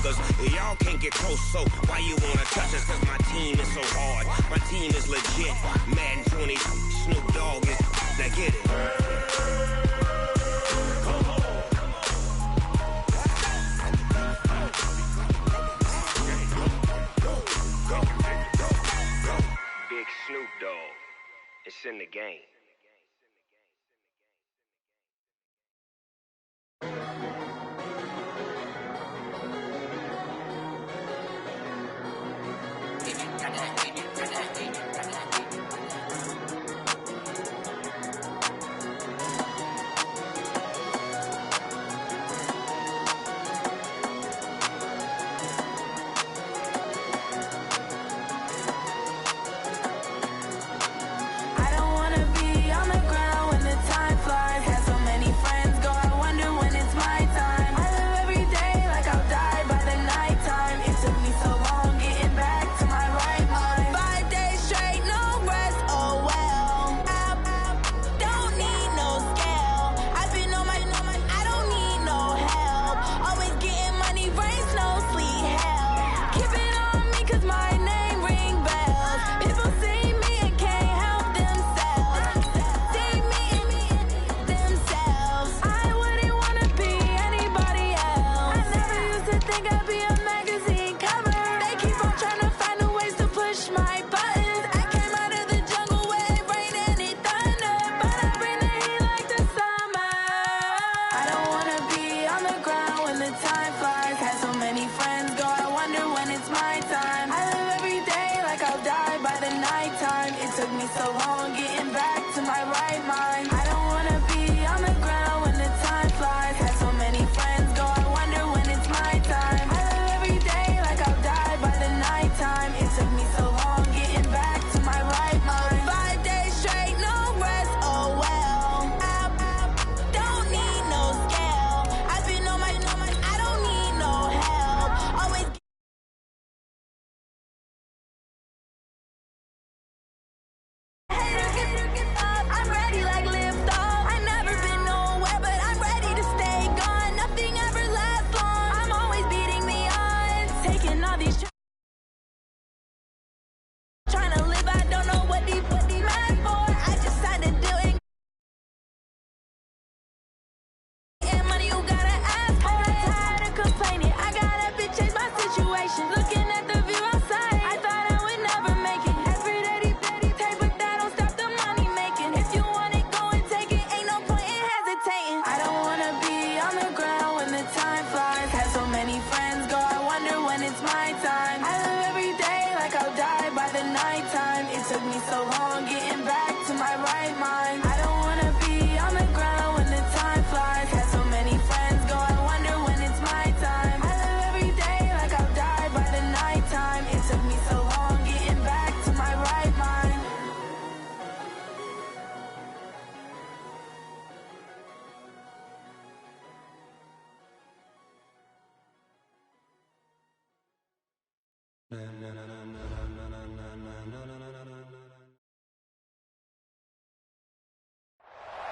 niggas. Y'all can't get close, so why you wanna touch us? Cause my team is so hard. My team is legit. Madden 20, Snoop Dogg is. Now get it. Big Snoop Dogg. It's in the game.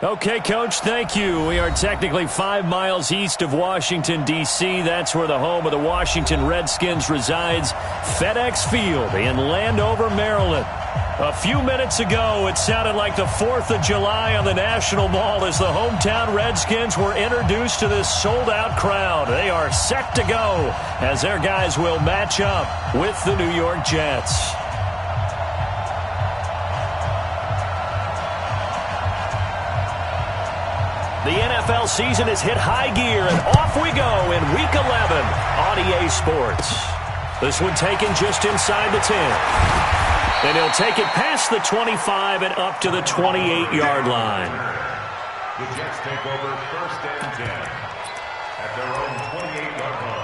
Okay, Coach, thank you. We are technically 5 miles east of Washington, D.C. That's where the home of the Washington Redskins resides, FedEx Field in Landover, Maryland. A few minutes ago, it sounded like the 4th of July on the National Mall as the hometown Redskins were introduced to this sold-out crowd. They are set to go as their guys will match up with the New York Jets. The NFL season has hit high gear, and off we go in Week 11 on EA Sports. This one taken just inside the 10. And he'll take it past the 25 and up to the 28-yard line. The Jets take over 1st and 10 at their own 28-yard line.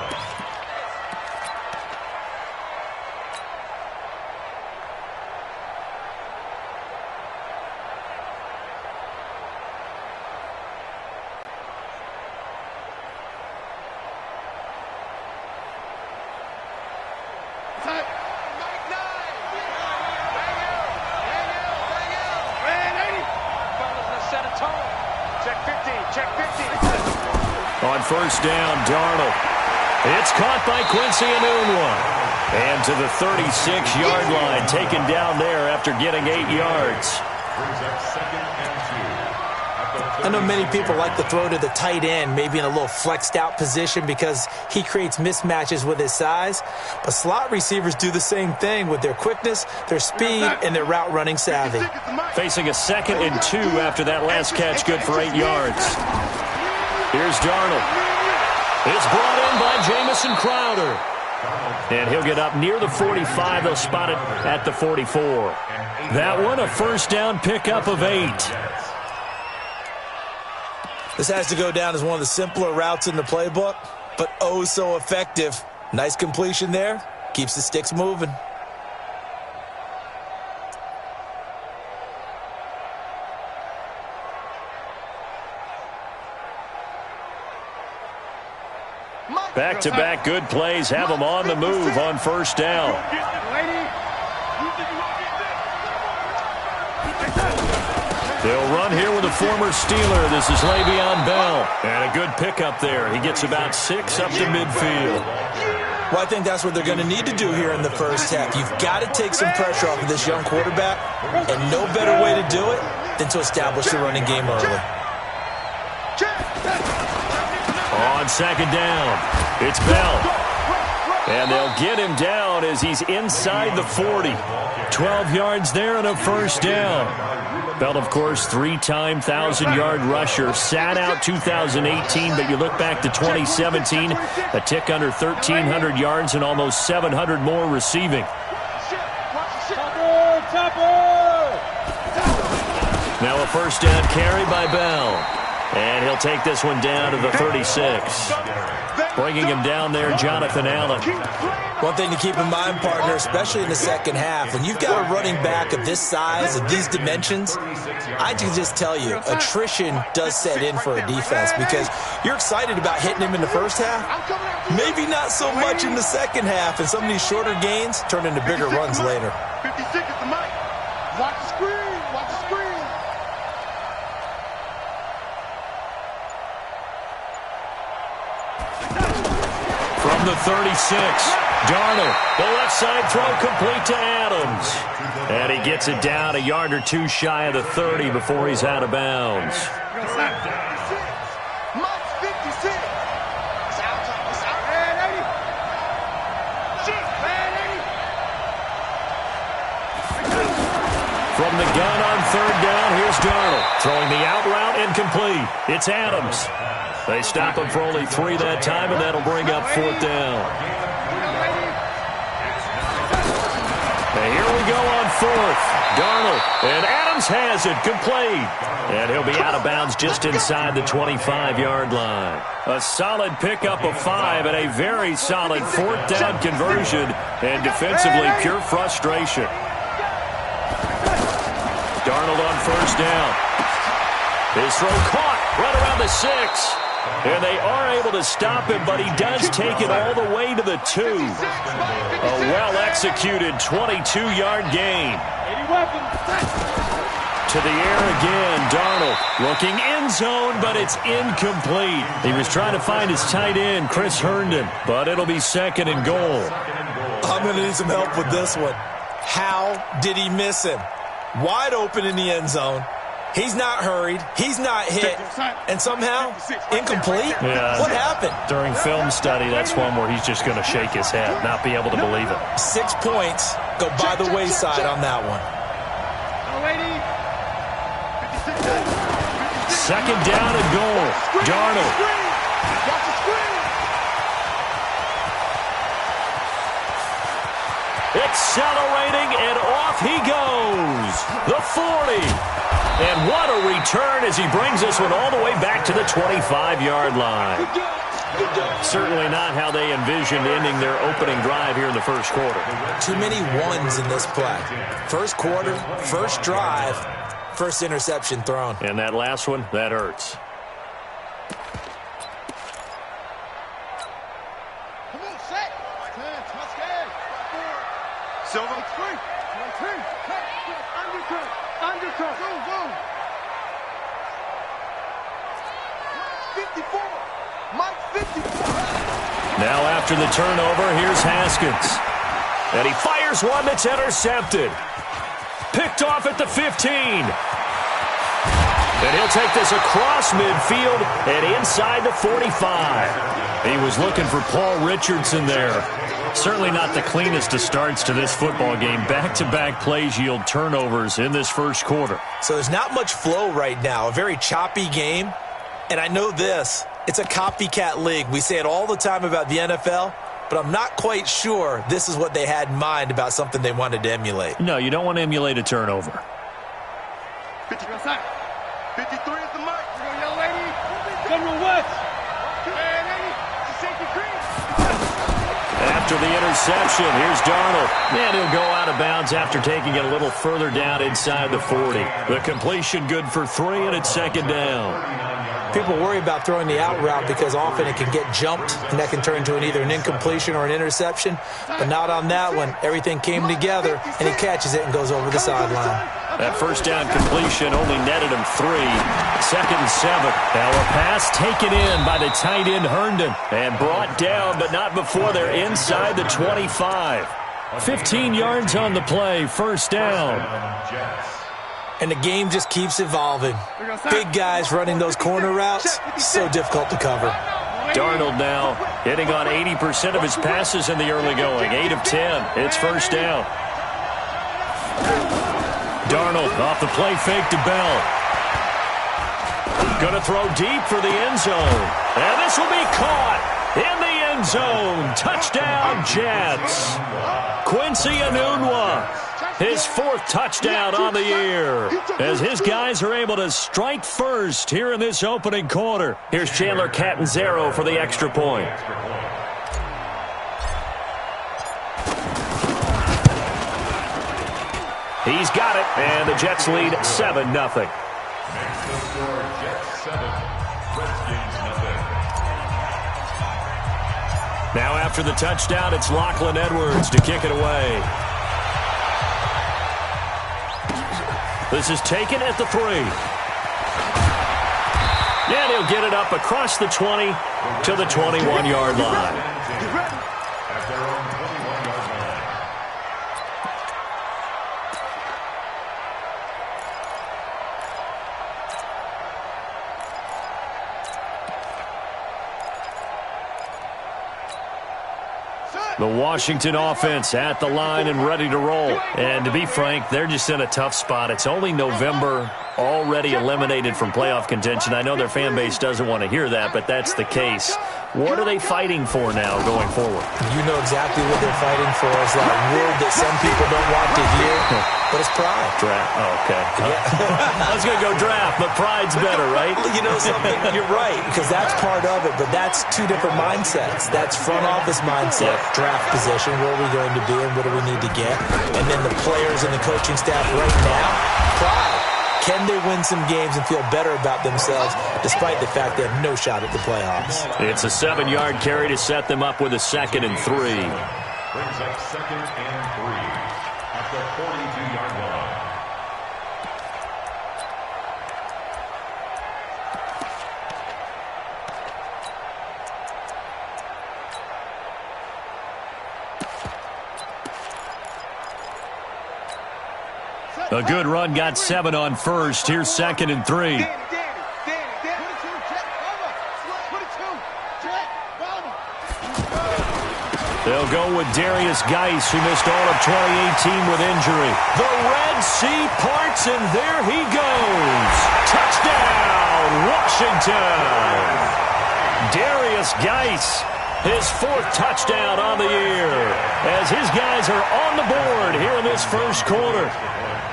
On 1st down, Darnold. It's caught by Quincy Enunwa. And to the 36-yard line, taken down there after getting 8 yards. I know many people like to throw to the tight end, maybe in a little flexed out position because he creates mismatches with his size. But slot receivers do the same thing with their quickness, their speed, and their route running savvy. Facing a 2nd and 2 after that last catch, good for 8 yards. Here's Darnold. It's brought in by Jamison Crowder. And he'll get up near the 45. They'll spot it at the 44. That one, a first down pickup of 8. This has to go down as one of the simpler routes in the playbook, but oh so effective. Nice completion there. Keeps the sticks moving. Back-to-back good plays have them on the move on first down. They'll run here with a former Steeler. This is Le'Veon Bell. And a good pickup there. He gets about 6 up to midfield. Well, I think that's what they're going to need to do here in the first half. You've got to take some pressure off of this young quarterback, and no better way to do it than to establish the running game early. On second down, it's Bell. And they'll get him down as he's inside the 40. 12 yards there and a first down. Bell, of course, 3-time 1,000-yard rusher. Sat out 2018, but you look back to 2017, a tick under 1,300 yards and almost 700 more receiving. Now a first down carry by Bell. And he'll take this one down to the 36. Bringing him down there, Jonathan Allen. One thing to keep in mind, partner, especially in the second half, when you've got a running back of this size, of these dimensions, I can just tell you, attrition does set in for a defense because you're excited about hitting him in the first half, maybe not so much in the second half, and some of these shorter gains turn into bigger runs later. 56 at the mic. Watch the screen. Watch the screen. From the 36, Darnold, the left side throw complete to Adams. And he gets it down a yard or two shy of the 30 before he's out of bounds. From the gun on third down, here's Darnold. Throwing the out route incomplete. It's Adams. They stop him for only 3 that time, and that'll bring up fourth down. And here we go on fourth. Darnold, and Adams has it complete. And he'll be out of bounds just inside the 25-yard line. A solid pickup of 5 and a very solid fourth down conversion. And defensively, pure frustration. Darnold on first down. His throw caught right around the 6. And they are able to stop him, but he does take it all the way to the 2. A well-executed 22-yard gain. To the air again, Darnold looking end zone, but it's incomplete. He was trying to find his tight end, Chris Herndon, but it'll be second and goal. I'm going to need some help with this one. How did he miss him? Wide open in the end zone. He's not hurried. He's not hit. And somehow, incomplete? Yeah. What happened? During film study, that's one where he's just going to shake his head, not be able to believe it. 6 points go by the wayside on that one. Second down and goal. Darnold. Accelerating, and off he goes. The 40. And what a return as he brings this one all the way back to the 25-yard line. Certainly not how they envisioned ending their opening drive here in the first quarter. Too many ones in this play. First quarter, first drive, first interception thrown. And that last one, that hurts. Come on, set. Silva. Undercut. Go. 54. Mike 54. Now after the turnover, here's Haskins. And he fires one that's intercepted. Picked off at the 15. And he'll take this across midfield and inside the 45. He was looking for Paul Richardson there. Certainly not the cleanest of starts to this football game. Back-to-back plays yield turnovers in this first quarter. So there's not much flow right now. A very choppy game. And I know this. It's a copycat league. We say it all the time about the NFL, but I'm not quite sure this is what they had in mind about something they wanted to emulate. No, you don't want to emulate a turnover. 50 outside. 53 is the mark. You go, young lady. Come to what? Hey, lady. Safety green. After the interception, here's Darnold. And he'll go out of bounds after taking it a little further down inside the 40. The completion good for 3, and it's second down. People worry about throwing the out route because often it can get jumped, and that can turn into either an incompletion or an interception. But not on that one. Everything came together, and he catches it and goes over the sideline. That first down completion only netted him 3. Second and 7. Now a pass taken in by the tight end Herndon and brought down, but not before they're inside the 25. 15 yards on the play, first down. And the game just keeps evolving. Big guys running those corner routes, so difficult to cover. Darnold now hitting on 80% of his passes in the early going. 8 of 10. It's first down. Darnold off the play fake to Bell. Going to throw deep for the end zone. And this will be caught in the end zone. Touchdown, Jets. Quincy Enunwa. His 4th touchdown on the year as his guys are able to strike first here in this opening quarter. Here's Chandler Catanzaro for the extra point. He's got it, and the Jets lead 7-0. Now after the touchdown, it's Lachlan Edwards to kick it away. This is taken at the 3. And he'll get it up across the 20 to the 21-yard line. At their own 21-yard line. The Washington offense at the line and ready to roll. And to be frank, they're just in a tough spot. It's only November, already eliminated from playoff contention. I know their fan base doesn't want to hear that, but that's the case. What are they fighting for now going forward? You know exactly what they're fighting for. Is that word that some people don't want to hear, but it's pride. Draft. Oh, okay. I was going to go draft, but pride's better, right? You know something? You're right, because that's part of it, but that's two different mindsets. That's front office mindset, draft position, where are we going to be and what do we need to get? And then the players and the coaching staff right now, pride. Can they win some games and feel better about themselves despite the fact they have no shot at the playoffs? It's a 7-yard carry to set them up with a 2nd and 3. Brings up 2nd and 3 at the 42-yard line. A good run got 7 on first. Here's 2nd and 3. They'll go with Darius Geis, who missed all of 2018 with injury. The Red Sea parts, and there he goes. Touchdown, Washington. Darius Geis, his 4th touchdown on the year, as his guys are on the board here in this first quarter.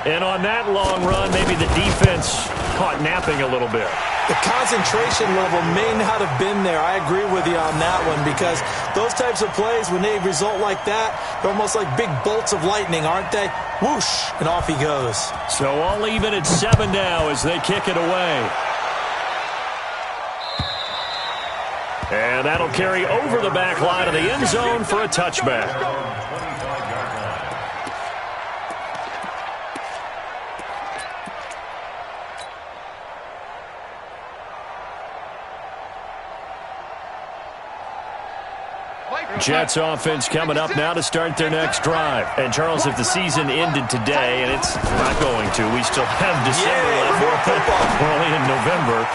And on that long run, maybe the defense caught napping a little bit. The concentration level may not have been there. I agree with you on that one, because those types of plays, when they result like that, they're almost like big bolts of lightning, aren't they? Whoosh, and off he goes. So all even at 7 now as they kick it away. And that'll carry over the back line of the end zone for a touchback. Jets offense coming up now to start their next drive. And, Charles, if the season ended today, and it's not going to, we still have December left. We're only in November.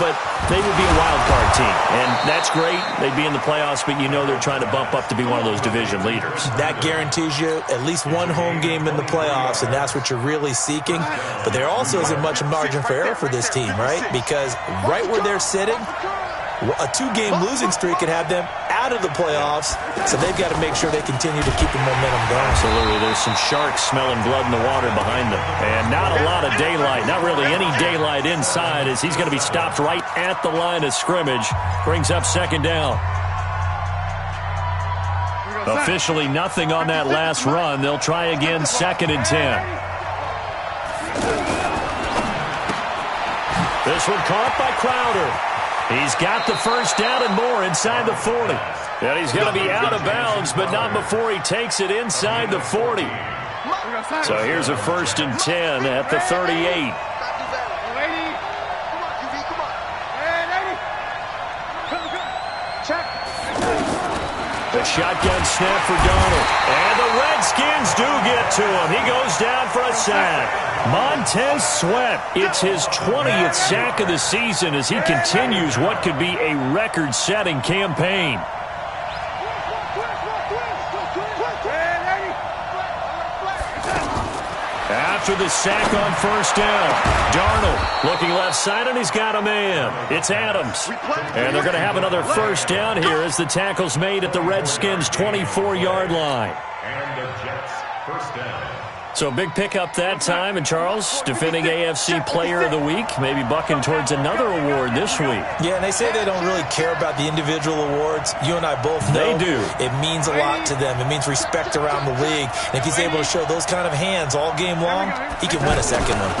But they would be a wild card team. And that's great. They'd be in the playoffs, but you know they're trying to bump up to be one of those division leaders. That guarantees you at least one home game in the playoffs, and that's what you're really seeking. But there also isn't much margin for error for this team, right? Because right where they're sitting, a 2-game losing streak could have them out of the playoffs, so they've got to make sure they continue to keep the momentum going. Absolutely. There's some sharks smelling blood in the water behind them. And not a lot of daylight, not really any daylight inside, as he's going to be stopped right at the line of scrimmage. Brings up second down. Officially nothing on that last run. They'll try again, 2nd and 10. This one caught by Crowder. He's got the first down and more inside the 40. And he's going to be out of bounds, but not before he takes it inside the 40. So here's a 1st and 10 at the 38. The shotgun snap for Darnold. And the Redskins do get to him. He goes down for a sack. Montez Sweat, it's his 20th sack of the season as he continues what could be a record-setting campaign. After the sack on 1st down, Darnold looking left side, and he's got a man. It's Adams. And they're going to have another 1st down here as the tackle's made at the Redskins' 24-yard line. And the Jets' 1st down. So big pickup that time, and Charles, defending AFC Player of the Week, maybe bucking towards another award this week. Yeah, and they say they don't really care about the individual awards. You and I both know they do. It means a lot to them. It means respect around the league. And if he's able to show those kind of hands all game long, he can win a second one.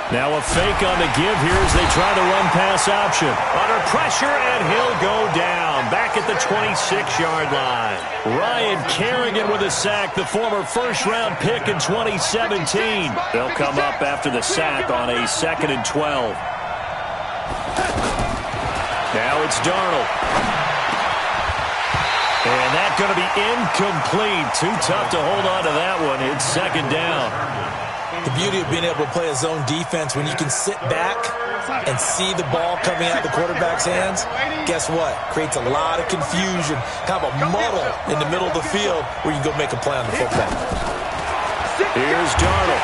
Now a fake on the give here as they try to run pass option. Under pressure, and he'll go down. Back at the 26-yard line. Ryan Kerrigan with a sack, the former first-round pick in 2017. They'll come up after the sack on a 2nd and 12. Now it's Darnold. And that's going to be incomplete. Too tough to hold on to that one. It's 2nd down. The beauty of being able to play a zone defense when you can sit back and see the ball coming out of the quarterback's hands, guess what? Creates a lot of confusion, kind of a muddle in the middle of the field where you can go make a play on the football. Here's Darnold.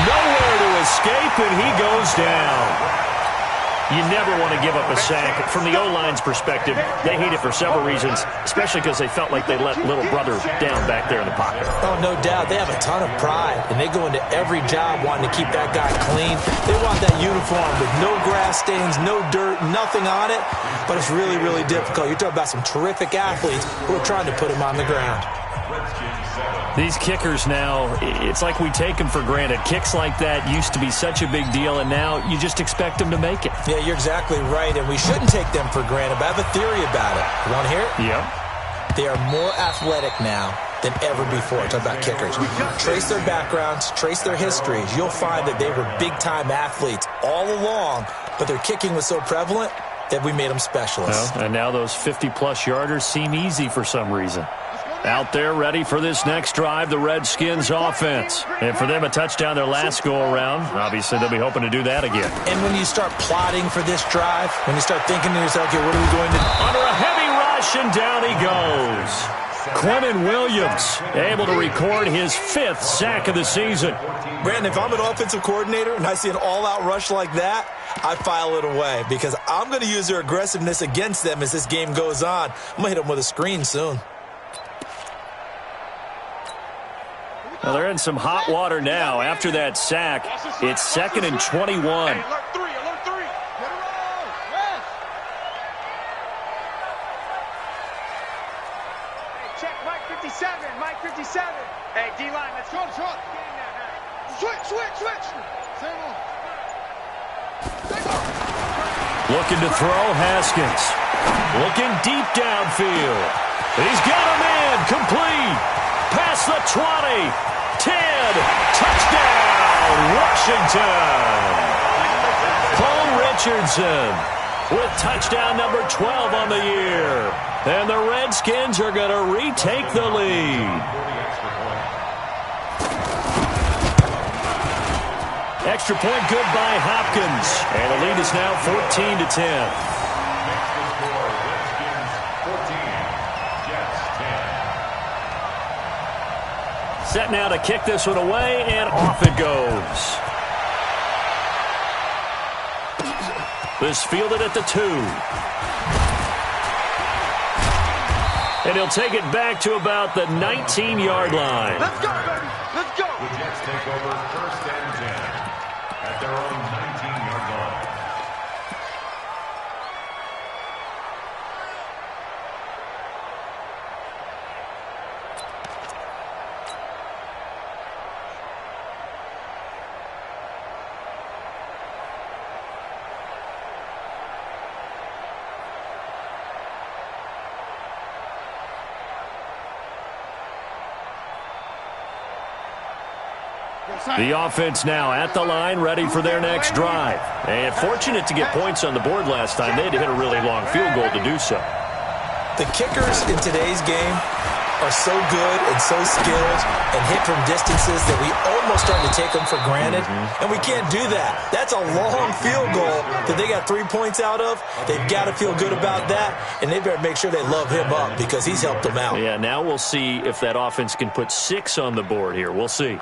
Nowhere to escape, and he goes down. You never want to give up a sack. From the O-line's perspective, they hate it for several reasons, especially because they felt like they let little brother down back there in the pocket. Oh, no doubt. They have a ton of pride, and they go into every job wanting to keep that guy clean. They want that uniform with no grass stains, no dirt, nothing on it, but it's really, really difficult. You're talking about some terrific athletes who are trying to put him on the ground. These kickers now, it's like we take them for granted. Kicks like that used to be such a big deal, and now you just expect them to make it. Yeah, you're exactly right, and we shouldn't take them for granted, but I have a theory about it. You want to hear it? Yep. They are more athletic now than ever before. Talk about kickers. Trace their backgrounds, trace their histories. You'll find that they were big-time athletes all along, but their kicking was so prevalent that we made them specialists. Well, and now those 50-plus yarders seem easy for some reason. Out there ready for this next drive, the Redskins offense. And for them, a touchdown their last go-around. Obviously, they'll be hoping to do that again. And when you start plotting for this drive, when you start thinking to yourself, okay, what are we going to do? Under a heavy rush, and down he goes. Quinnen Williams able to record his 5th sack of the season. Brandon, if I'm an offensive coordinator and I see an all-out rush like that, I file it away because I'm going to use their aggressiveness against them as this game goes on. I'm going to hit them with a screen soon. Well, they're in some hot water now. After that sack, it's 2nd and 21. Hey, alert 3, alert 3. Get it on. Yes. Hey, check Mike 57, Mike 57. Hey, D-line, let's go. Short. Switch. Same on. Looking to throw, Haskins. Looking deep downfield. He's got a man, complete. Past the 20. 10, touchdown, Washington. Paul Richardson with touchdown number 12 on the year. And the Redskins are going to retake the lead. Extra point good by Hopkins. And the lead is now 14-10. Set now to kick this one away, and off it goes. This fielded at the 2. And he'll take it back to about the 19-yard line. Let's go, baby. Let's go. The Jets take over 1st and 10 at their own 19-yard line. The offense now at the line, ready for their next drive. And fortunate to get points on the board last time. They had to hit a really long field goal to do so. The kickers in today's game are so good and so skilled and hit from distances that we almost start to take them for granted. And we can't do that. That's a long field goal that they got 3 points out of. They've got to feel good about that, and they better make sure they love him up because he's helped them out. Yeah, now we'll see if that offense can put 6 on the board here. We'll see.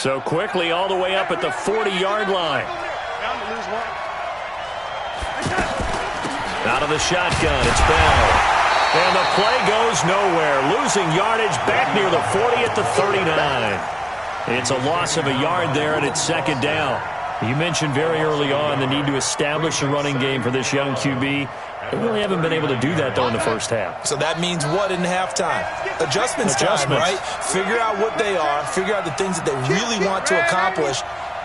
So quickly all the way up at the 40-yard line. Out of the shotgun, it's Bell. And the play goes nowhere. Losing yardage back near the 40 at the 39. It's a loss of a yard there, and it's 2nd down. You mentioned very early on the need to establish a running game for this young QB. They really haven't been able to do that, though, in the first half. So that means what in halftime? Adjustments time, right? Figure out what they are. Figure out the things that they really want to accomplish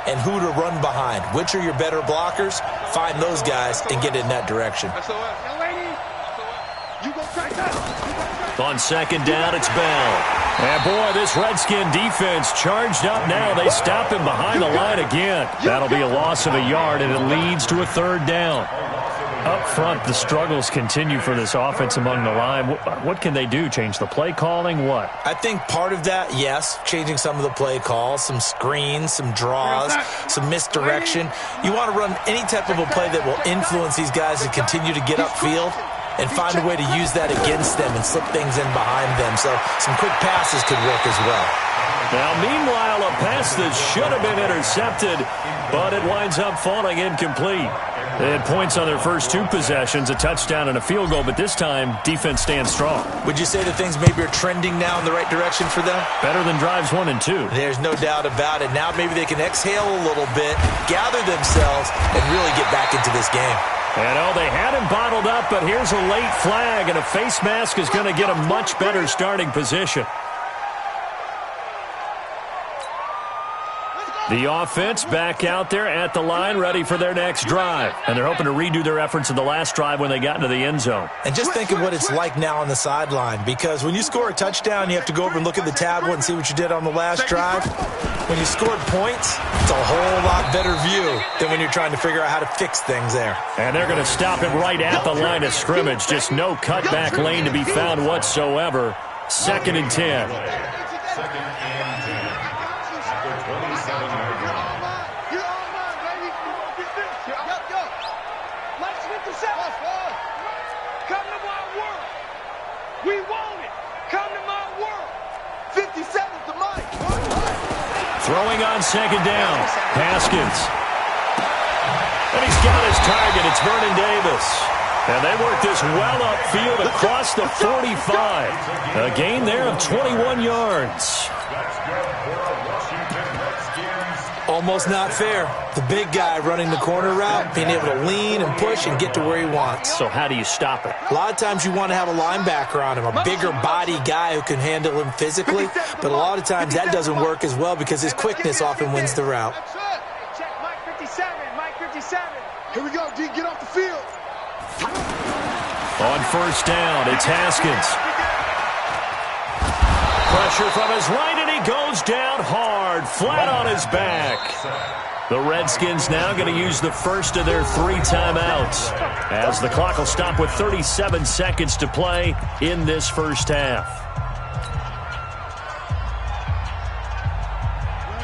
and who to run behind. Which are your better blockers? Find those guys and get in that direction. On 2nd down, it's Bell. And, boy, this Redskin defense charged up now. They stop him behind the line again. That'll be a loss of a yard, and it leads to a 3rd down. Up front, the struggles continue for this offense among the line. What can they do? Change the play calling? What? I think part of that, yes, changing some of the play calls, some screens, some draws, some misdirection. You want to run any type of a play that will influence these guys to continue to get upfield and find a way to use that against them and slip things in behind them. So some quick passes could work as well. Now, meanwhile, a pass that should have been intercepted, but it winds up falling incomplete. They had points on their first 2 possessions, a touchdown and a field goal, but this time, defense stands strong. Would you say that things maybe are trending now in the right direction for them? Better than drives 1 and 2. There's no doubt about it. Now maybe they can exhale a little bit, gather themselves, and really get back into this game. And, they had him bottled up, but here's a late flag, and a face mask is going to get a much better starting position. The offense back out there at the line, ready for their next drive. And they're hoping to redo their efforts in the last drive when they got into the end zone. And just think of what it's like now on the sideline, because when you score a touchdown, you have to go over and look at the tablet and see what you did on the last drive. When you scored points, it's a whole lot better view than when you're trying to figure out how to fix things there. And they're going to stop him right at the line of scrimmage. Just no cutback lane to be found whatsoever. 2nd and 10. 2nd and 10. After 27-yard line. Come to my world. We want it. Come to my world. 57's the mic. Throwing on 2nd down. Haskins. And he's got his target. It's Vernon Davis. And they work this well upfield across the 45. A gain there of 21 yards. That's good for a Washington Redskins. Almost not fair. The big guy running the corner route, being able to lean and push and get to where he wants. So how do you stop it? A lot of times you want to have a linebacker on him, a bigger body guy who can handle him physically, but a lot of times that doesn't work as well because his quickness often wins the route. Check Mike 57, Mike 57. Here we go, D, get off the field. On 1st down, it's Haskins. Pressure from his right, and he goes down hard, flat on his back. The Redskins now going to use the first of their 3 timeouts, as the clock will stop with 37 seconds to play in this first half.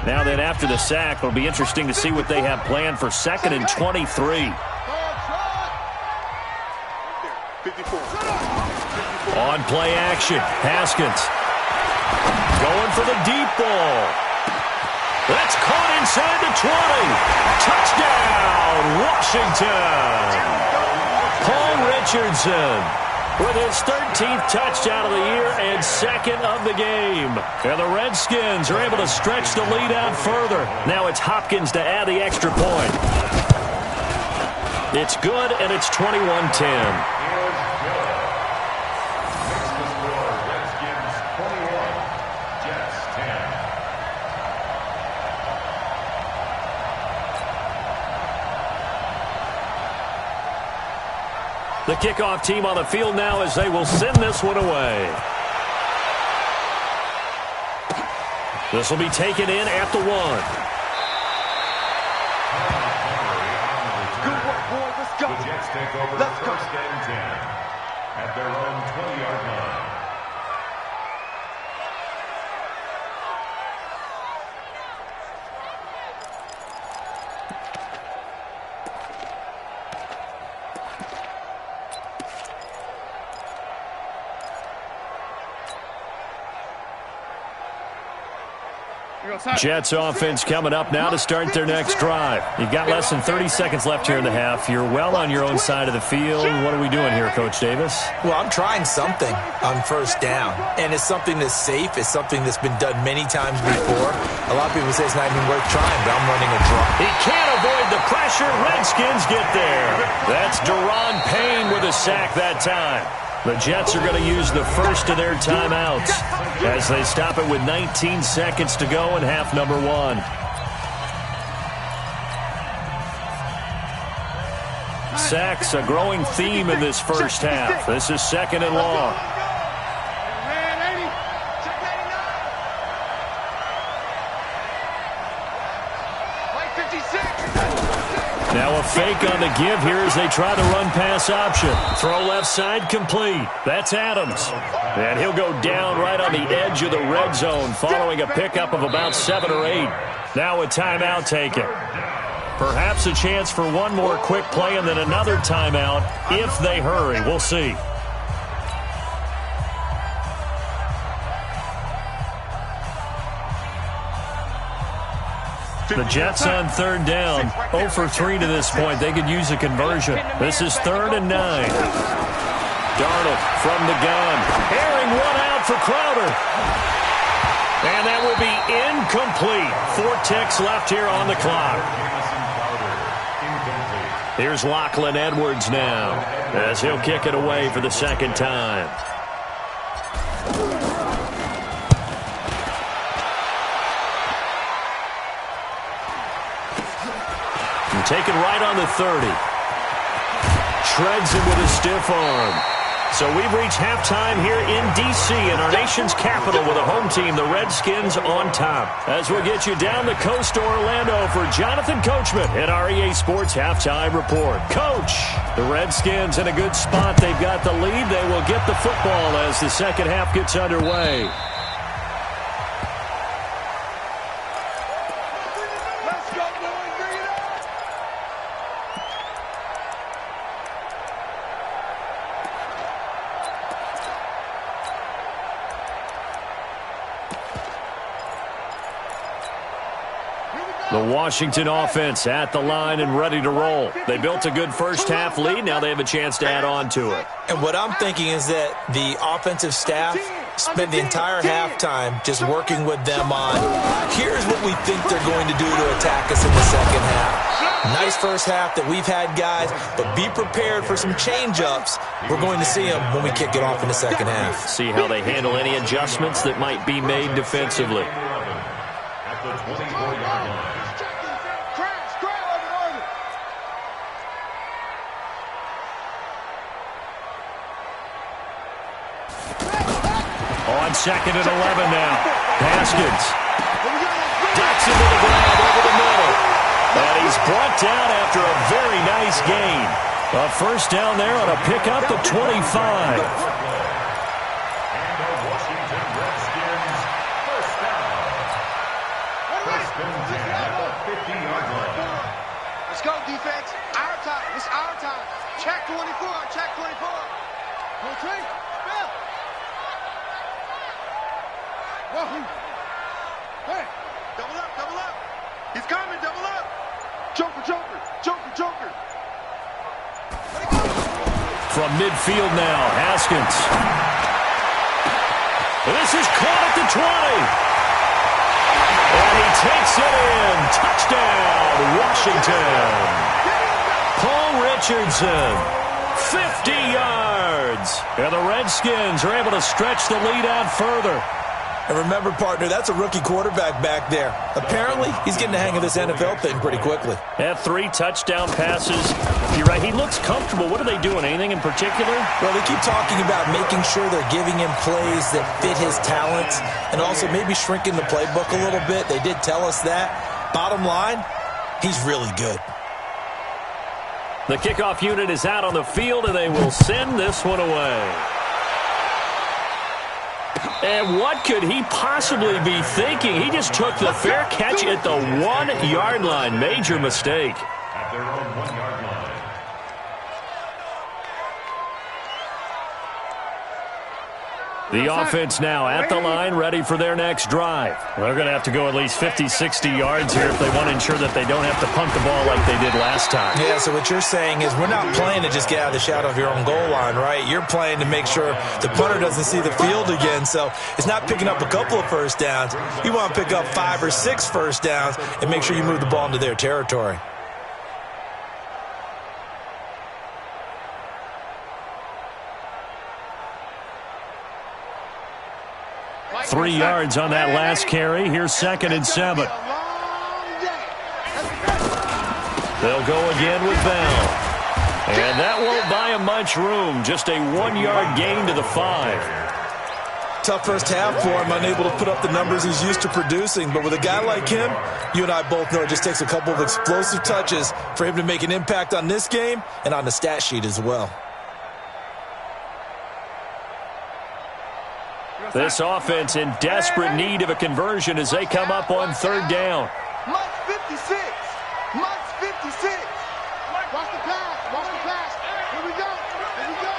Now then, after the sack, it'll be interesting to see what they have planned for 2nd and 23. On play action, Haskins going for the deep ball. That's caught inside the 20. Touchdown, Washington. Paul Richardson with his 13th touchdown of the year and 2nd of the game. And the Redskins are able to stretch the lead out further. Now it's Hopkins to add the extra point. It's good, and it's 21-10. The kickoff team on the field now as they will send this one away. This will be taken in at the 1. Good work, boys. Let's go. The Jets take over first and 10 at their own 20-yard line. Jets offense coming up now to start their next drive. You've got less than 30 seconds left here in the half. You're well on your own side of the field. What are we doing here, Coach Davis? Well, I'm trying something on first down, and it's something that's safe. It's something that's been done many times before. A lot of people say it's not even worth trying, but I'm running a draw. He can't avoid the pressure. Redskins get there. That's Daron Payne with a sack that time. The Jets are going to use the first of their timeouts as they stop it with 19 seconds to go in half number 1. Sacks, a growing theme in this first half. This is 2nd and long. Now a fake on the give here as they try the run-pass option. Throw left side complete. That's Adams. And he'll go down right on the edge of the red zone following a pickup of about 7 or 8. Now a timeout taken. Perhaps a chance for one more quick play and then another timeout if they hurry. We'll see. The Jets on 3rd down, 0 for 3 to this point. They could use a conversion. This is 3rd and 9. Darnold from the gun. Airing one out for Crowder. And that will be incomplete. 4 ticks left here on the clock. Here's Lachlan Edwards now as he'll kick it away for the 2nd time. Taken right on the 30. Shreds him with a stiff arm. So we've reached halftime here in D.C. in our nation's capital with a home team, the Redskins, on top. As we'll get you down the coast to Orlando for Jonathan Coachman at our EA Sports Halftime Report. Coach, the Redskins in a good spot. They've got the lead. They will get the football as the second half gets underway. The Washington offense at the line and ready to roll. They built a good first half lead. Now they have a chance to add on to it. And what I'm thinking is that the offensive staff spent the entire halftime just working with them on, here's what we think they're going to do to attack us in the second half. Nice first half that we've had, guys, but be prepared for some change-ups. We're going to see them when we kick it off in the second half. See how they handle any adjustments that might be made defensively. At the 24-yard line. On second and 11 now. Haskins. Ducks into the ground over the middle. And he's brought down after a very nice gain. A first down there on a pickup of 25. Let's go, defense. Our time. It's our time. Check 24. Check 24. Go, Trey. Bill. Whoa. Hey. Double up. Double up. He's coming. Double up. Joker. Joker. Joker. Joker. From midfield now, Haskins. This is caught at the 20. And he takes it in. Touchdown, Washington. Paul Richardson, 50 yards. And the Redskins are able to stretch the lead out further. And remember, partner, that's a rookie quarterback back there. Apparently, he's getting the hang of this NFL thing pretty quickly. Had 3 touchdown passes. You're right, he looks comfortable. What are they doing? Anything in particular? Well, they keep talking about making sure they're giving him plays that fit his talents and also maybe shrinking the playbook a little bit. They did tell us that. Bottom line, he's really good. The kickoff unit is out on the field, and they will send this one away. And what could he possibly be thinking? He just took the fair catch at the 1-yard line. Major mistake. At their own 1-yard line. The offense now at the line, ready for their next drive. They're going to have to go at least 50, 60 yards here if they want to ensure that they don't have to punt the ball like they did last time. Yeah, so what you're saying is we're not playing to just get out of the shadow of your own goal line, right? You're playing to make sure the punter doesn't see the field again. So it's not picking up a couple of first downs. You want to pick up 5 or 6 first downs and make sure you move the ball into their territory. Three yards on that last carry. Here's 2nd and 7. They'll go again with Bell. And that won't buy him much room. Just a 1-yard gain to the 5. Tough first half for him, unable to put up the numbers he's used to producing. But with a guy like him, you and I both know it just takes a couple of explosive touches for him to make an impact on this game and on the stat sheet as well. This offense in desperate need of a conversion as they come up on 3rd down. Mike 56. Mike 56. Watch the pass. Watch the pass. Here we go. Here we go.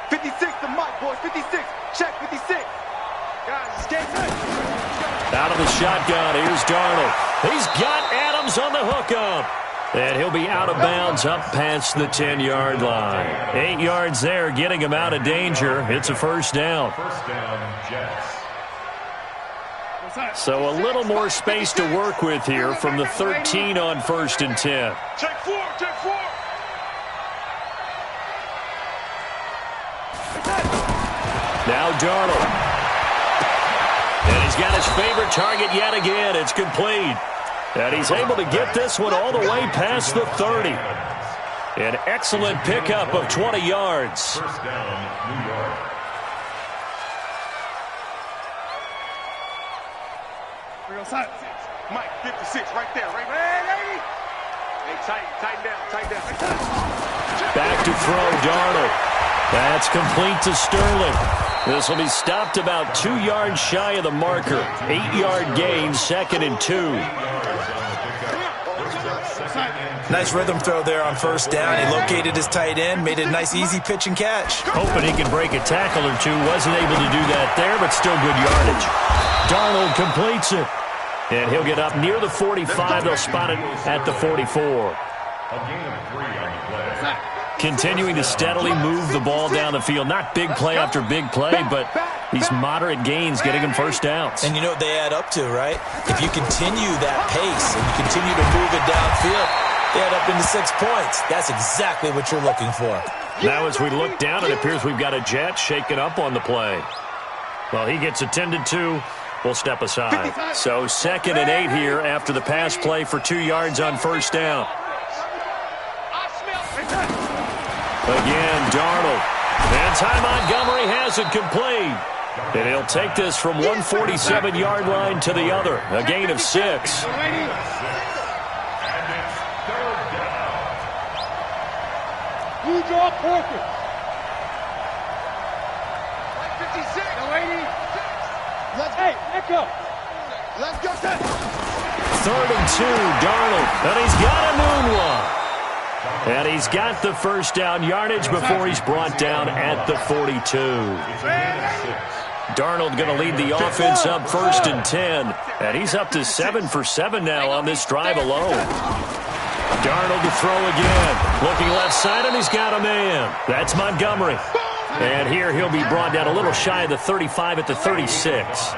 56 to Mike, boys. 56. Check 56. Guys, escape. Out of the shotgun, here's Darnold. He's got Adams on the hookup. And he'll be out of bounds up past the 10-yard line. 8 yards there, getting him out of danger. It's a first down. First down, Jets. So a little more space to work with here from the 13 on 1st and 10. Check 4. Check 4. Now Darnold. And he's got his favorite target yet again. It's complete. And he's able to get this one all the way past the 30. An excellent pickup of 20 yards. First down, New York. Mike 56 right there. Right there, lady. Hey, tighten down. Back to throw, Darnold. That's complete to Sterling. This will be stopped about 2 yards shy of the marker. 8-yard gain, 2nd and 2. Nice rhythm throw there on 1st down. He located his tight end, made it a nice easy pitch and catch. Hoping he could break a tackle or two. Wasn't able to do that there, but still good yardage. Darnold completes it. And he'll get up near the 45. They'll spot it at the 44. A gain of 3 on the play. Continuing to steadily move the ball down the field. Not big play after big play, but these moderate gains getting him first downs. And you know what they add up to, right? If you continue that pace and you continue to move it downfield, they add up into 6 points. That's exactly what you're looking for. Now as we look down, it appears we've got a Jet shaken up on the play. Well, he gets attended to. We'll step aside. So 2nd and 8 here after the pass play for 2 yards on 1st down. Again, Darnold. And Ty Montgomery has it complete. And he'll take this from 147-yard line to the other. A gain of 6. And it's third down. You draw Porter. 56. Hey, echo. Let's go. 3rd and 2, Darnold. And he's got a noon one. And he's got the first down yardage before he's brought down at the 42. Darnold going to lead the offense up 1st and 10. And he's up to 7 for 7 now on this drive alone. Darnold to throw again. Looking left side, and he's got a man. That's Montgomery. And here he'll be brought down a little shy of the 35 at the 36.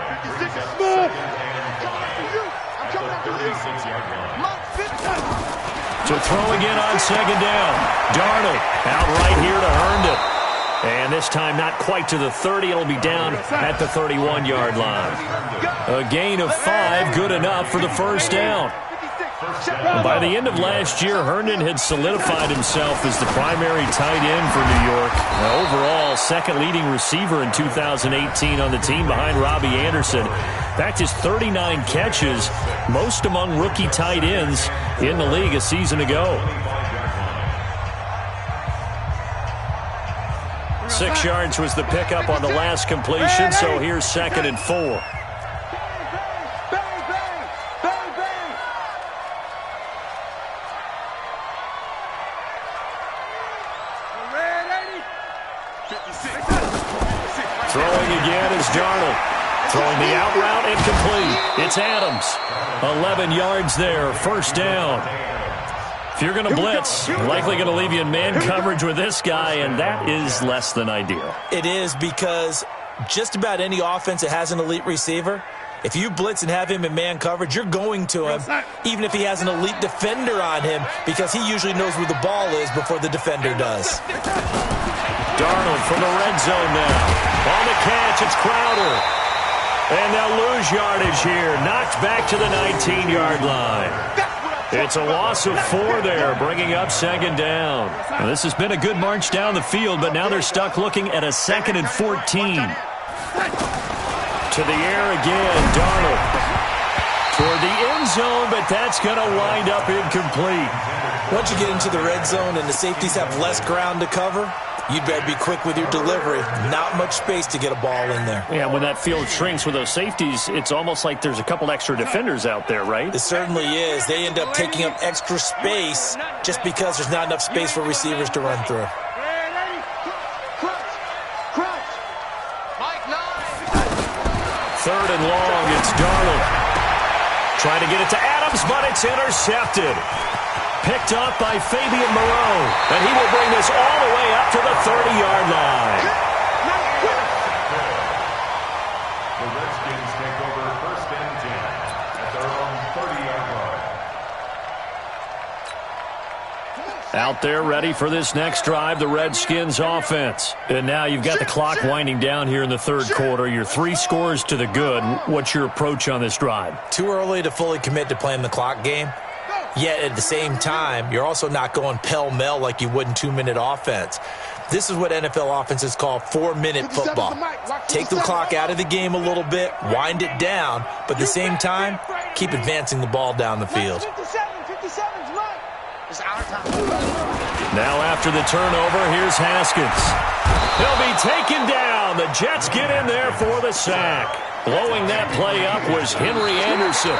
To throw again on 2nd down. Darnold out right here to Herndon. And this time not quite to the 30. It'll be down at the 31-yard line. A gain of 5, good enough for the first down. By the end of last year, Herndon had solidified himself as the primary tight end for New York. Overall, 2nd leading receiver in 2018 on the team behind Robbie Anderson. In fact, his 39 catches, most among rookie tight ends in the league a season ago. 6 yards was the pickup on the last completion, so here's 2nd and 4. Throwing again is Darnold. Throwing the out route incomplete. It's Adams. 11 yards there. First down. If you're going to blitz, likely going to leave you in man coverage with this guy, and that is less than ideal. It is, because just about any offense that has an elite receiver, if you blitz and have him in man coverage, you're going to him, even if he has an elite defender on him, because he usually knows where the ball is before the defender does. Darnold from the red zone now. On the catch, it's Crowder. And they'll lose yardage here. Knocked back to the 19-yard line. It's a loss of 4 there, bringing up 2nd down. Now, this has been a good march down the field, but now they're stuck looking at a 2nd and 14. To the air again, Darnold. Toward the end zone, but that's going to wind up incomplete. Once you get into the red zone and the safeties have less ground to cover, you'd better be quick with your delivery. Not much space to get a ball in there. Yeah, when that field shrinks with those safeties, it's almost like there's a couple extra defenders out there, right? It certainly is. They end up taking up extra space just because there's not enough space for receivers to run through. 3rd and long, it's Darnold. Trying to get it to Adams, but it's intercepted. Picked up by Fabian Moreau, and he will bring this all the way up to the 30-yard line. The Redskins take over 1st and 10 at their own 30-yard line. Out there ready for this next drive, the Redskins offense. And now you've got the clock winding down here in the 3rd quarter. You're 3 scores to the good. What's your approach on this drive? Too early to fully commit to playing the clock game. Yet at the same time, you're also not going pell-mell like you would in 2-minute offense. This is what NFL offenses call 4-minute football. Take the clock out of the game a little bit, wind it down, but at the same time, keep advancing the ball down the field. Now after the turnover, here's Haskins. He'll be taken down. The Jets get in there for the sack. Blowing that play up was Henry Anderson.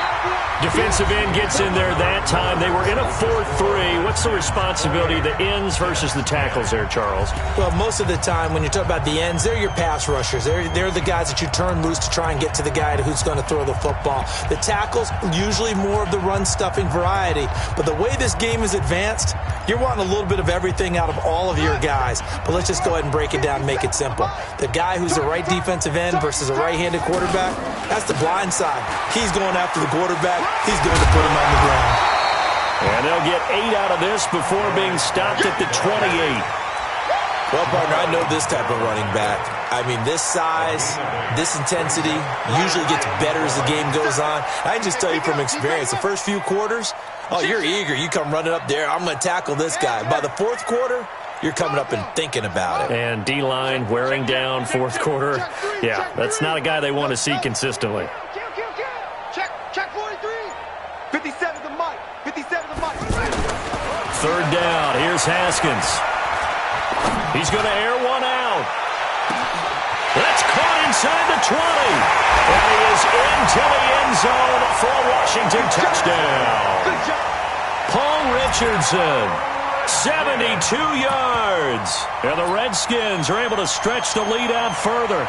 Defensive end gets in there that time. They were in a 4-3. What's the responsibility of the ends versus the tackles there, Charles? Well, most of the time when you talk about the ends, they're your pass rushers. They're the guys that you turn loose to try and get to the guy who's going to throw the football. The tackles, usually more of the run-stuffing variety. But the way this game is advanced, you're wanting a little bit of everything out of all of your guys. But let's just go ahead and break it down and make it simple. The guy who's the right defensive end versus a right-handed quarterback, that's the blind side. He's going after the quarterback. He's going to put him on the ground. And they'll get 8 out of this before being stopped at the 28. Well, partner, I know this type of running back. I mean, this size, this intensity usually gets better as the game goes on. I can just tell you from experience, the first few quarters, oh, you're eager. You come running up there, I'm going to tackle this guy. By the 4th quarter, you're coming up and thinking about it. And D-line wearing down fourth quarter. Yeah, that's not a guy they want to see consistently. Check 43. 57 to Mike. 57 to Mike. Third down. Here's Haskins. He's going to air one out. That's caught inside the 20. And he is into the end zone for a Washington touchdown. Paul Richardson, 72 yards. And the Redskins are able to stretch the lead out further.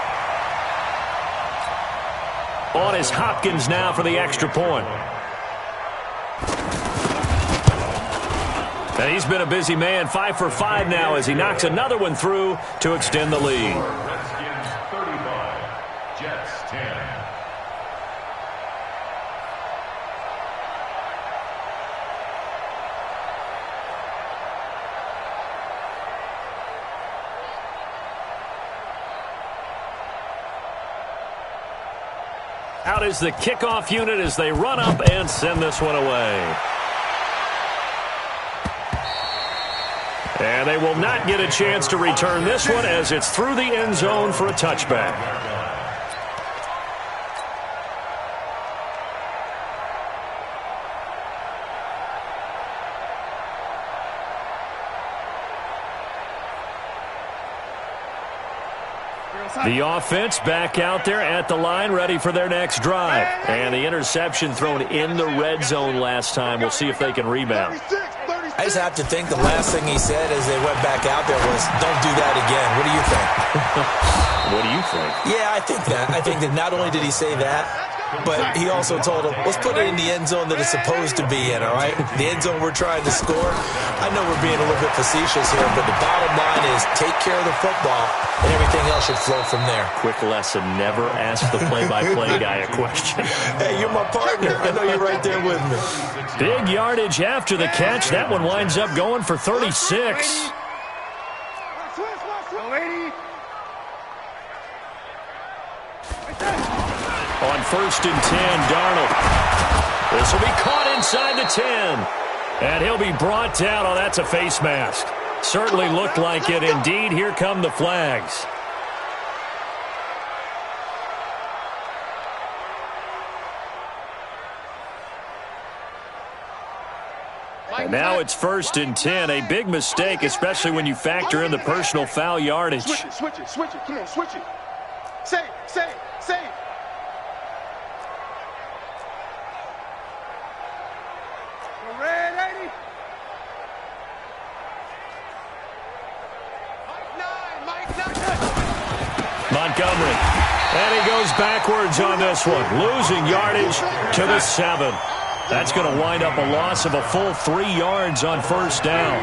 On is Hopkins now for the extra point. And he's been a busy man, 5 for 5 now as he knocks another one through to extend the lead. Redskins 35, Jets 10. Out is the kickoff unit as they run up and send this one away. And they will not get a chance to return this one as it's through the end zone for a touchback. The offense back out there at the line, ready for their next drive. And the interception thrown in the red zone last time. We'll see if they can rebound. I just have to think the last thing he said as they went back out there was, don't do that again. What do you think? What do you think? Yeah, I think that. I think that not only did he say that, but he also told him, let's put it in the end zone that it's supposed to be in, all right? The end zone we're trying to score. I know we're being a little bit facetious here, but the bottom line is take care of the football, and everything else should flow from there. Quick lesson, never ask the play-by-play guy a question. Hey, you're my partner. I know you're right there with me. Big yardage after the catch. That one winds up going for 36. On 1st and 10, Darnold. This will be caught inside the 10. And he'll be brought down. Oh, that's a face mask. Certainly looked like it. Indeed, here come the flags. And now it's 1st and 10. A big mistake, especially when you factor in the personal foul yardage. Switch it. Come on, switch it. Say it. Red 80. Mike 9. Montgomery. And he goes backwards on this one. Losing yardage to the 7. That's going to wind up a loss of a full 3 yards on 1st down.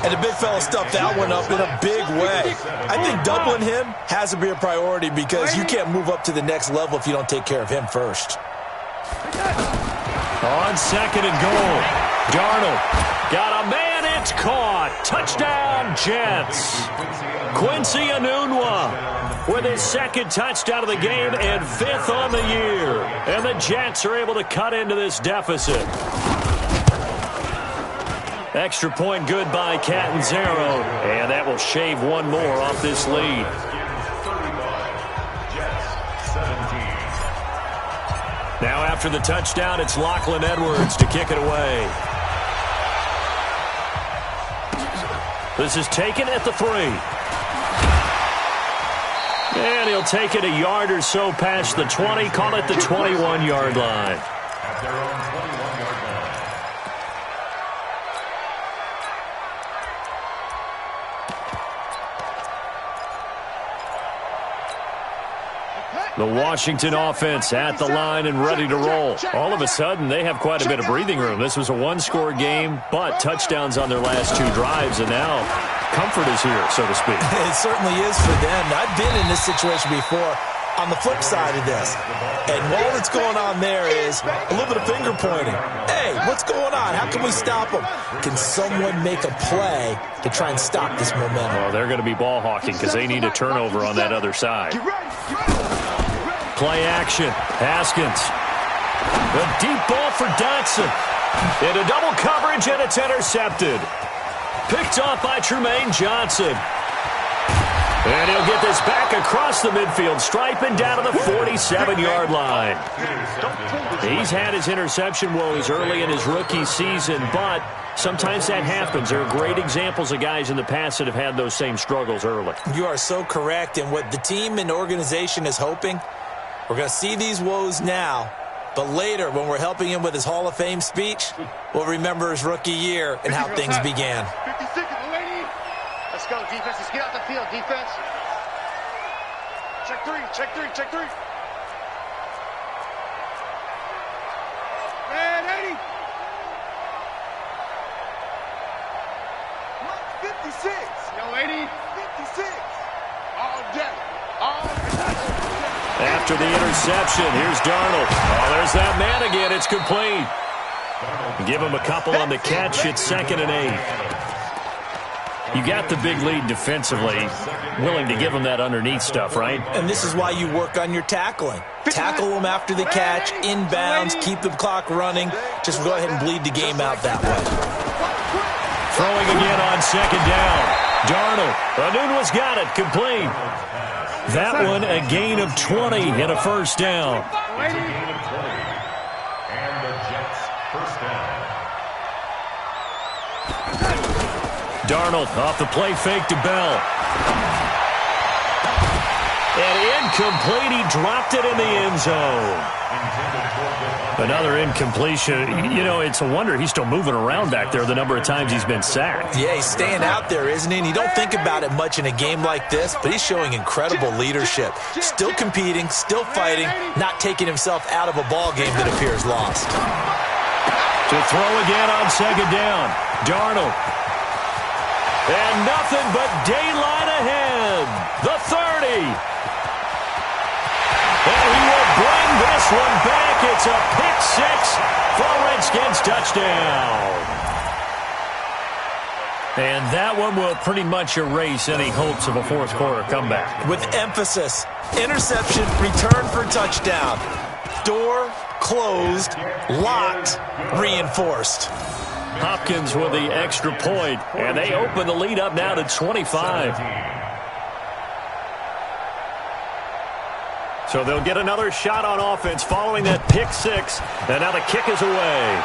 And the big fella stuffed that one up in a big way. I think doubling him has to be a priority because you can't move up to the next level if you don't take care of him first. On 2nd and goal, Darnold got a man, it's caught. Touchdown, Jets. Quincy Enunwa with his 2nd touchdown of the game and 5th on the year. And the Jets are able to cut into this deficit. Extra point good by Catanzaro. And that will shave one more off this lead. 35, Jets 17. Now after the touchdown, it's Lachlan Edwards to kick it away. This is taken at the 3. And he'll take it a yard or so past the 20, call it the 21-yard line. At their own 21-yard line. The Washington offense at the line and ready to roll. All of a sudden, they have quite a bit of breathing room. This was a one-score game, but touchdowns on their last 2 drives, and now comfort is here, so to speak. It certainly is for them. I've been in this situation before on the flip side of this. And all that's going on there is a little bit of finger pointing. Hey, what's going on? How can we stop them? Can someone make a play to try and stop this momentum? Oh, they're going to be ball hawking because they need a turnover on that other side. Play action. Haskins. A deep ball for Dotson. Into double coverage, and it's intercepted. Picked off by Trumaine Johnson. And he'll get this back across the midfield stripe and down to the 47-yard line. He's had his interception woes early in his rookie season, but sometimes that happens. There are great examples of guys in the past that have had those same struggles early. You are so correct. And what the team and organization is hoping, we're going to see these woes now, but later when we're helping him with his Hall of Fame speech, we'll remember his rookie year and how things began. 50 seconds, lady. Let's go, defense. Let's get out the field, defense. Check three, check three, check three. Man, 80. 56. Yo, 80. 56. All day. All day. After the interception, here's Darnold. Oh, there's that man again. It's complete. Give him a couple on the catch. It's 2nd and 8. You got the big lead defensively, willing to give him that underneath stuff, right? And this is why you work on your tackling. Tackle them after the catch, inbounds, keep the clock running. Just go ahead and bleed the game out that way. Throwing again on 2nd down. Darnold. Anunwa's got it. Complete. That one a gain of 20 and a first down. And the Jets first down. Darnold off the play fake to Bell. And incomplete. He dropped it in the end zone. Another incompletion. You know, it's a wonder he's still moving around back there the number of times he's been sacked. Yeah, he's staying out there, isn't he? And you don't think about it much in a game like this, but he's showing incredible leadership. Still competing, still fighting, not taking himself out of a ball game that appears lost. To throw again on 2nd down. Darnold. And nothing but daylight ahead. The 30. And he will bring this one back. It's a pick 6 for a Redskins touchdown. And that one will pretty much erase any hopes of a fourth quarter comeback. With emphasis, interception, return for touchdown. Door closed, locked, reinforced. Hopkins with the extra point, and they open the lead up now to 25. So they'll get another shot on offense following that pick 6, and now the kick is away.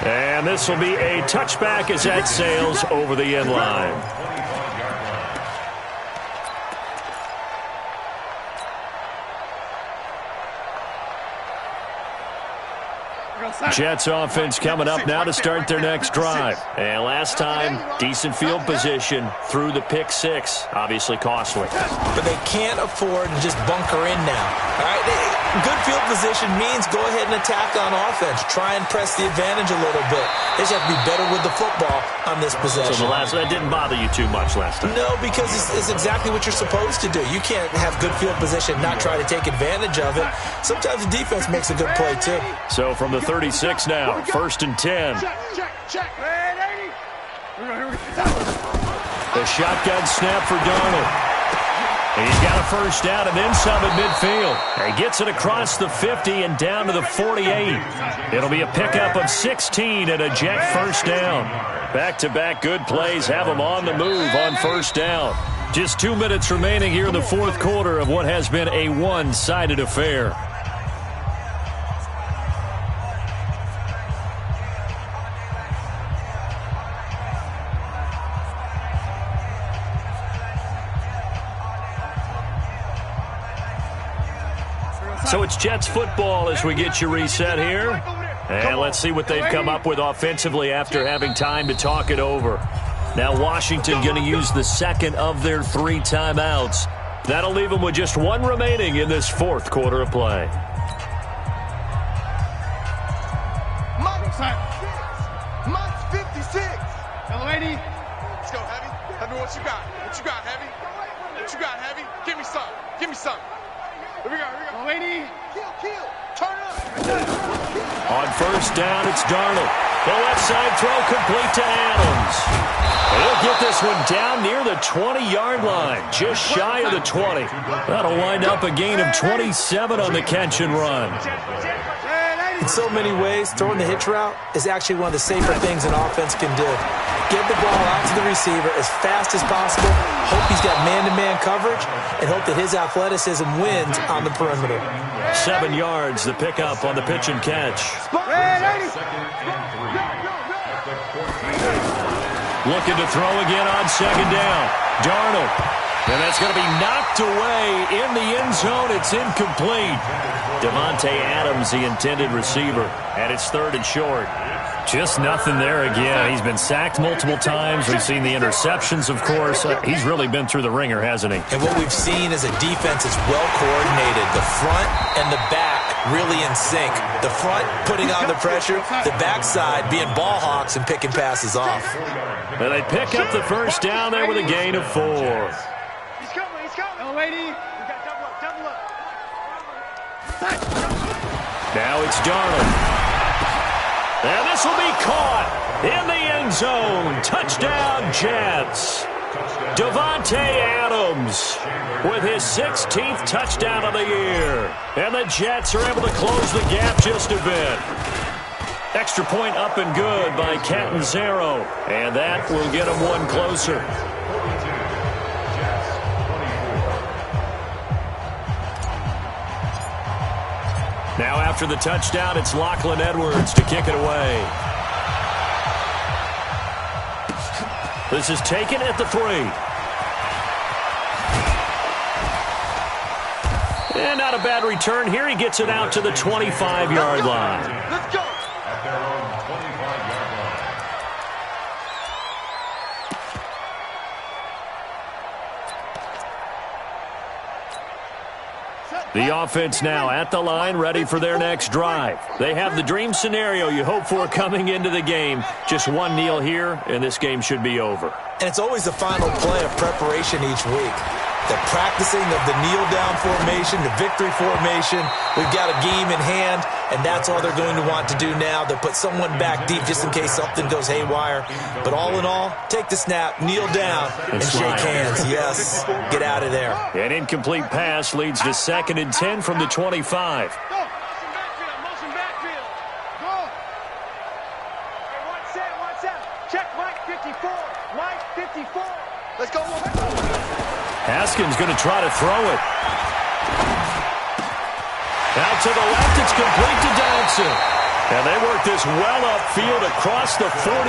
And this will be a touchback as that sails over the end line. Jets offense coming up now to start their next drive. And last time, decent field position through the pick 6. Obviously costly. But they can't afford to just bunker in now. All right, good field position means go ahead and attack on offense. Try and press the advantage a little bit. They just have to be better with the football on this possession. So that didn't bother you too much last time? No, because it's exactly what you're supposed to do. You can't have good field position, not try to take advantage of it. Sometimes the defense makes a good play too. So from the 36 now, 1st and 10. Check. The shotgun snap for Darnold. He's got a first down and then some at midfield. He gets it across the 50 and down to the 48. It'll be a pickup of 16 and a Jet first down. Back-to-back good plays have them on the move on first down. Just 2 minutes remaining here in the fourth quarter of what has been a one-sided affair. So it's Jets football as we get you reset here. And let's see what they've come up with offensively after having time to talk it over. Now Washington going to use the second of their 3 timeouts. That'll leave them with just 1 remaining in this fourth quarter of play. Months 56. Hello, lady. Let's go, Heavy. Heavy, what you got? What you got, Heavy? What you got, Heavy? Give me some. Give me some. Here we go. Lady. Kill. Turn up. On first down, it's Darnold. The left side throw complete to Adams. He'll get this one down near the 20-yard line, just shy of the 20. That'll wind up a gain of 27 on the catch and run. In so many ways, throwing the hitch route is actually one of the safer things an offense can do. Get the ball out to the receiver as fast as possible, hope he's got man-to-man coverage, and hope that his athleticism wins on the perimeter. 7 yards, the pickup on the pitch and catch. Looking to throw again on second down. Darnold. And that's going to be knocked away in the end zone. It's incomplete. Davante Adams, the intended receiver. And it's 3rd and short. Just nothing there again. He's been sacked multiple times. We've seen the interceptions, of course. He's really been through the ringer, hasn't he? And what we've seen is a defense that's well coordinated. The front and the back really in sync. The front putting on the pressure, the backside being ball hawks and picking passes off. And they pick up the first down there with a gain of 4. He's coming. Oh, lady. We got double up. Now it's Darnold. And this will be caught in the end zone. Touchdown, Jets. Davante Adams with his 16th touchdown of the year. And the Jets are able to close the gap just a bit. Extra point up and good by Catanzaro. And that will get him one closer. Now after the touchdown, it's Lachlan Edwards to kick it away. This is taken at the 3. And not a bad return here. He gets it out to the 25-yard line. Let's go. At their own 25-yard line. The offense now at the line, ready for their next drive. They have the dream scenario you hope for coming into the game. Just one kneel here, and this game should be over. And it's always the final play of preparation each week. The practicing of the kneel-down formation, the victory formation. We've got a game in hand, and that's all they're going to want to do now. They'll put someone back deep just in case something goes haywire. But all in all, take the snap, kneel down, and shake hands. Yes, get out of there. An incomplete pass leads to 2nd and 10 from the 25. Motion backfield. Go. Hey, watch out. Check Mike 54. Mike 54. Let's go. Haskins going to try to throw it. Out to the left, it's complete to Dodson. And they work this well upfield across the 45.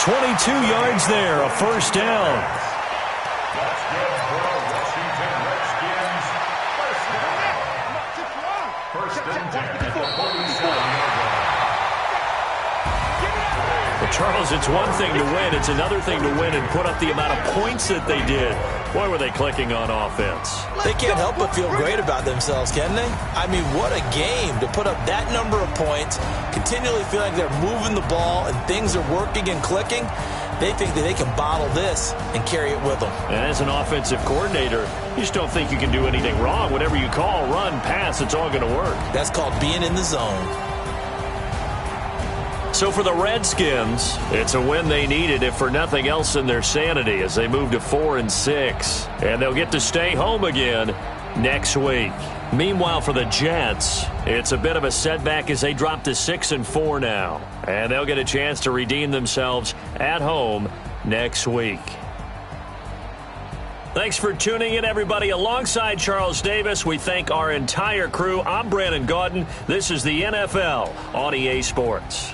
22 yards there, a first down. That's good for Washington Redskins. First and 10 at the 47-yard line. Well, Charles, it's one thing to win. It's another thing to win and put up the amount of points that they did. Boy, were they clicking on offense. They can't help but feel great about themselves, can they? I mean, what a game to put up that number of points, continually feel like they're moving the ball and things are working and clicking. They think that they can bottle this and carry it with them. And as an offensive coordinator, you just don't think you can do anything wrong. Whatever you call, run, pass, it's all going to work. That's called being in the zone. So for the Redskins, it's a win they needed, if for nothing else than their sanity, as they move to 4-6. And they'll get to stay home again next week. Meanwhile, for the Jets, it's a bit of a setback as they drop to 6-4 now. And they'll get a chance to redeem themselves at home next week. Thanks for tuning in, everybody. Alongside Charles Davis, we thank our entire crew. I'm Brandon Gaudin. This is the NFL on EA Sports.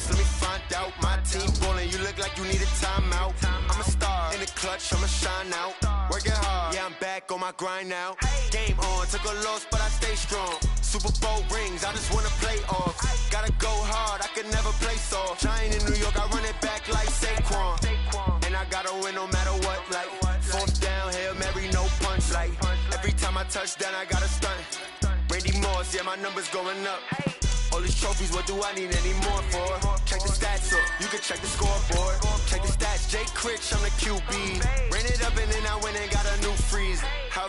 Let me find out my team ballin'. You look like you need a timeout. I'm a star in the clutch, I'ma shine out. Working hard, yeah, I'm back on my grind now. Game on, took a loss, but I stay strong. Super Bowl rings, I just wanna play off. Gotta go hard, I can never play soft. Giant in New York, I run it back like Saquon. And I gotta win no matter what, like fourth down, Hail Mary, no punch. Like every time I touch down, I gotta stunt. Randy Moss, yeah, my number's going up. All these trophies, what do I need any more for? Check the stats up, you can check the scoreboard. Check the stats, Jay Critch, I'm the QB. Ran it up and then I went and got a new freeze. How